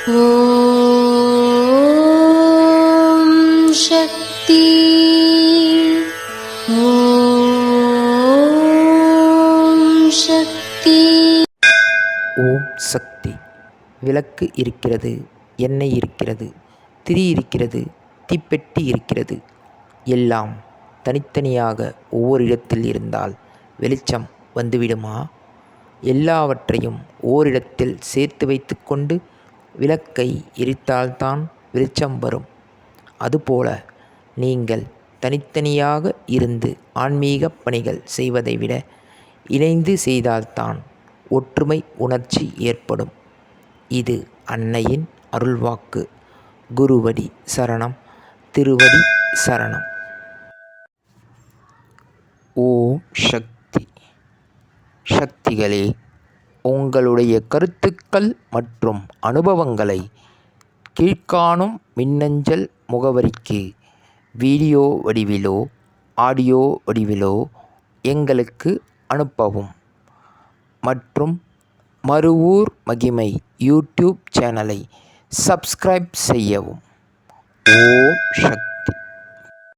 ஓம் சக்தி. ஓம் சக்தி. ஓம் சக்தி. விளக்கு இருக்கிறது, எண்ணெய் இருக்கிறது, திரி இருக்கிறது, தீப்பெட்டி இருக்கிறது. எல்லாம் தனித்தனியாக ஒவ்வொரு இடத்தில் இருந்தால் வெளிச்சம் வந்துவிடுமா? எல்லாவற்றையும் ஓரிடத்தில் சேர்த்து வைத்து கொண்டு விளக்கை எரித்தால்தான் வெளிச்சம் வரும். அதுபோல நீங்கள் தனித்தனியாக இருந்து ஆன்மீக பணிகள் செய்வதை விட இணைந்து செய்தால்தான் ஒற்றுமை உணர்ச்சி ஏற்படும். இது அன்னையின் அருள்வாக்கு. குருவடி சரணம், திருவடி சரணம். ஓம் சக்தி. சக்திகளே, உங்களுடைய கருத்துக்கள் மற்றும் அனுபவங்களை கீழ்காணும் மின்னஞ்சல் முகவரிக்கு வீடியோ வடிவிலோ ஆடியோ வடிவிலோ எங்களுக்கு அனுப்பவும். மற்றும் மறுவூர் மகிமை யூடியூப் சேனலை சப்ஸ்கிரைப் செய்யவும். ஓம் சக்தி.